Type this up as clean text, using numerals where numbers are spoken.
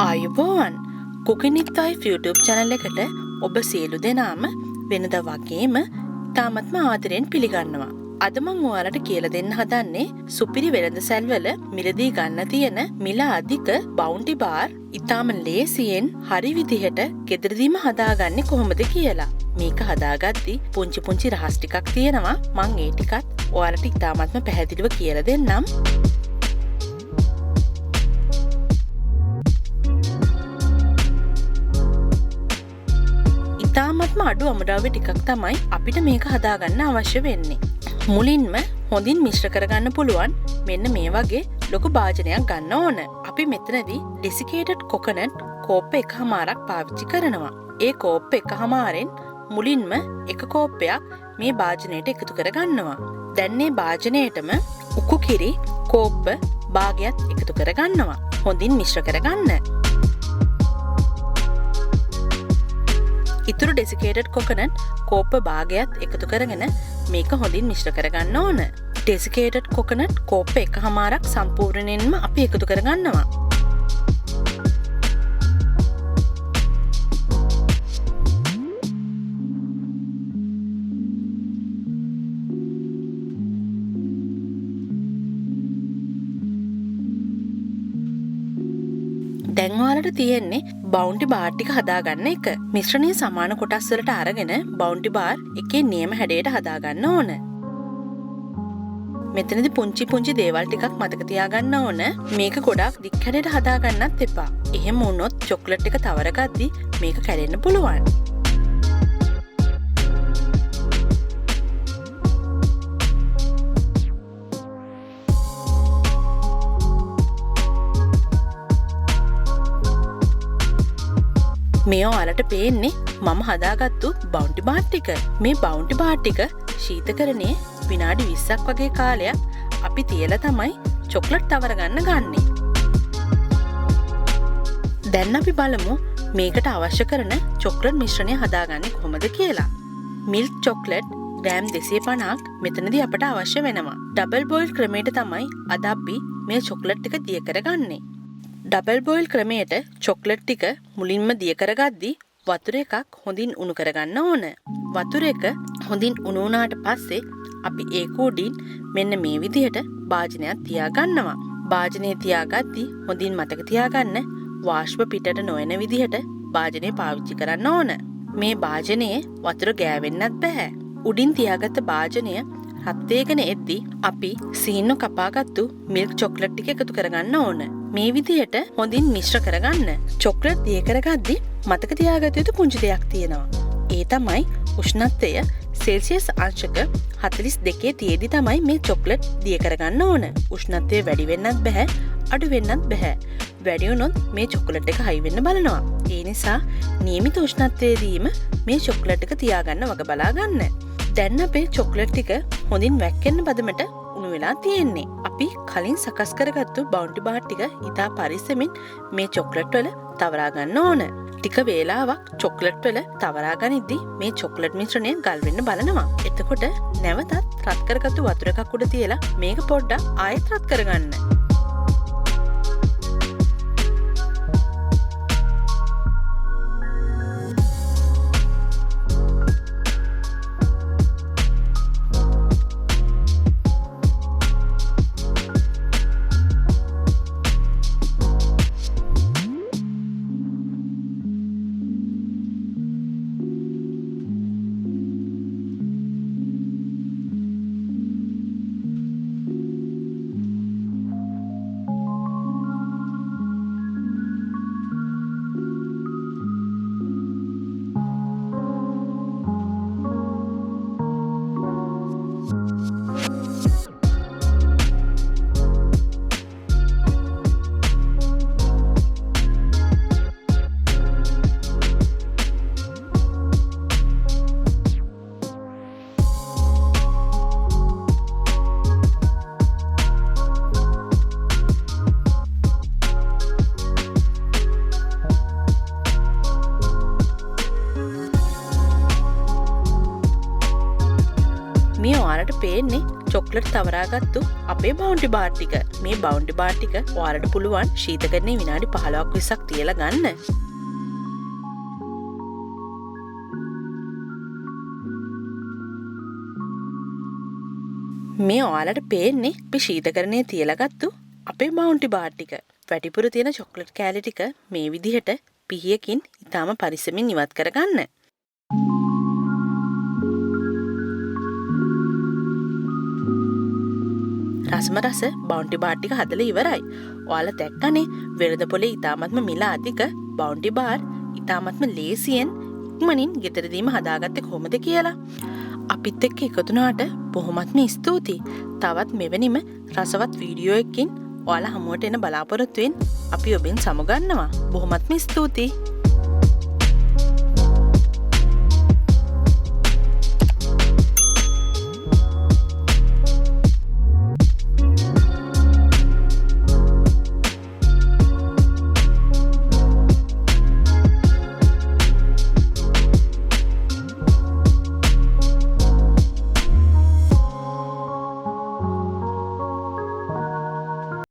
ආයුබෝවන් Cooking with Wife YouTube channel එකට ඔබ සියලු දෙනාම වෙනදා වගේම තාමත්ම ආදරෙන් පිළිගන්නවා. අද මම ඔයාලට කියලා දෙන්න හදන්නේ සුපිරි වෙළඳසැල් වල මිලදී ගන්න තියෙන මිල අධික බවුන්ටි බාර් ඉතාම ලේසියෙන් හරි විදිහට ගෙදරදීම හදාගන්නේ කොහොමද කියලා. මේක හදාගද්දි පුංචි පුංචි රහස් ටිකක් තියෙනවා. මම ඒ ටිකත් ඔයාලට ඉතාමත්ම පැහැදිලිව කියලා දෙන්නම්. ඉතාමත්ම අඩු අමුඩාවේ ටිකක් තමයි අපිට මේක හදාගන්න අවශ්‍ය වෙන්නේ. මුලින්ම හොඳින් මිශ්‍ර කරගන්න පුළුවන් මෙන්න මේ වගේ ලොකු භාජනයක් ගන්න ඕන. අපි මෙතනදී desiccated coconut කෝප්ප එකමාරක් පාවිච්චි කරනවා. ඒ කෝප්ප එකමාරෙන් මුලින්ම එක කෝප්පයක් මේ භාජනයට එකතු කරගන්නවා. දැන් මේ භාජනයටම උකු කිරි කෝප්ප භාගයක් එකතු කරගන්නවා. හොඳින් මිශ්‍ර කරගන්න. ඉතුරු desiccated coconut කෝප්ප භාගයක් එකතු කරගෙන මේක හොඳින් මිශ්‍ර කරගන්න ඕන. desiccated coconut කෝප්ප එකමාරක් සම්පූර්ණයෙන්ම අපි එකතු කරගන්නවා. දැන් ඔයාලට තියෙන්නේ බවුන්ටි බාර් ටික හදාගන්න එක. මිශ්‍රණය සමාන කොටස් වලට අරගෙන බවුන්ටි බාර් එකේ නියම හැඩයට හදාගන්න ඕන. මෙතනදී පුංචි පුංචි දේවල් ටිකක් මතක තියාගන්න ඕන. මේක ගොඩාක් දික් හැඩයට හදාගන්නත් එපා. එහෙම වුණොත් චොක්ලට් එක තවරගද්දි මේක කැඩෙන්න පුළුවන්. මේ ඔයාලට පේන්නේ මම හදාගත්තු බවුන්ටි බාර් ටික. මේ බවුන්ටි බාර් ටික ශීතකරණයේ විනාඩි 20ක් වගේ කාලයක් අපි තියලා තමයි චොක්ලට් තවර ගන්න ගන්නේ. දැන් අපි බලමු මේකට අවශ්‍ය කරන චොක්ලට් මිශ්‍රණය හදාගන්නේ කොහොමද කියලා. මිල්ක් චොක්ලට් ග්‍රෑම් 250ක් මෙතනදී අපට අවශ්‍ය වෙනවා. ඩබල් බොයිල් ක්‍රමයට තමයි අද අපි මේ චොක්ලට් ටික දිය කරගන්නේ. ඩබල් බොයිල් ක්‍රමයට චොක්ලට් ටික මුලින්ම දිය කරගද්දි වතුර එකක් හොඳින් උණු කරගන්න ඕන. වතුර එක හොඳින් උණු වුණාට පස්සේ අපි ඒක උඩින් මෙන්න මේ විදිහට භාජනයක් තියාගන්නවා. භාජනය තියාගද්දි හොඳින් මතක තියාගන්න වාෂ්ප පිටට නොයන විදිහට භාජනය පාවිච්චි කරන්න ඕන. මේ භාජනයේ වතුර ගෑවෙන්නත් බෑ. උඩින් තියාගත්ත භාජනය රත් වේගෙන එද්දි අපි සීනු කපාගත්තු මිල්ක් චොක්ලට් ටික එකතු කරගන්න ඕන. මේ විදිහට හොඳින් මිශ්‍ර කරගන්න. චොක්ලට් දිය කරගද්දි මතක තියාගත යුතු පුංචි දෙයක් තියෙනවා. ඒ තමයි උෂ්ණත්වය සෙල්සියස් අංශක 42 තියේදී තමයි මේ චොක්ලට් දිය කරගන්න ඕන. උෂ්ණත්වය වැඩි වෙන්නත් බෑ, අඩු වෙන්නත් බෑ. වැඩි වුණොත් මේ චොක්ලට් එක හයි වෙන්න බලනවා. ඒ නිසා නියමිත උෂ්ණත්වයේදීම මේ චොක්ලට් එක තියාගන්න වග බලා ගන්න. දැන් අපේ චොක්ලට් ටික හොඳින් වැක්කෙන්න බදමට උණු වෙලා තියෙන්නේ. අපි කලින් සකස් කරගත්තු බවුන්ටි බාර් ටික ඉතා පරිස්සමින් මේ චොක්ලට් වල තවරා ගන්න ඕන. ටික වේලාවක් චොක්ලට් වල තවරා ගනිද්දි මේ චොක්ලට් මිශ්‍රණය ගල් වෙන්න බලනවා. එතකොට නැවතත් රත් කරගත්තු වතුර එකක් උඩ තියලා මේක පොඩ්ඩක් ආයෙත් රත් කරගන්න. ඔයාලට තවරාගත්තු අපේ බවුන්ටි බාර් ටික. මේ බවුන්ටි බාර් ටික ඔයාලට පුළුවන් ශීතකරණයේ විනාඩි 15ක් 20ක් තියලා ගන්න. මේ ඔයාලට පේන්නේ අපි ශීතකරණයේ තියලා ගත්තු අපේ බවුන්ටි බාර් ටික. වැටිපුර තියෙන චොක්ලට් කෑලි ටික මේ විදිහට පිහියකින් ඊටාම පරිස්සමින් ඉවත් කරගන්න. රසම රස බවුන්ටි බාර් ටික හදලා ඉවරයි. ඔයාලා දැක්කනේ වෙළඳ පොලේ ඊටාමත්ම මිල අධික බවුන්ටි බාර් ඊටාමත්ම ලේසියෙන් ඉක්මනින් ගෙදරදීම හදාගත්තේ කොහොමද කියලා. අපිත් එක්ක එකතු වුණාට බොහොමත්ම ස්තුතියි. තවත් මෙවැනිම රසවත් වීඩියෝ එකකින් ඔයාලා හමුවට එන බලාපොරොත්තුෙන් අපි ඔබෙන් සමුගන්නවා. බොහොමත්ම ස්තුතියි.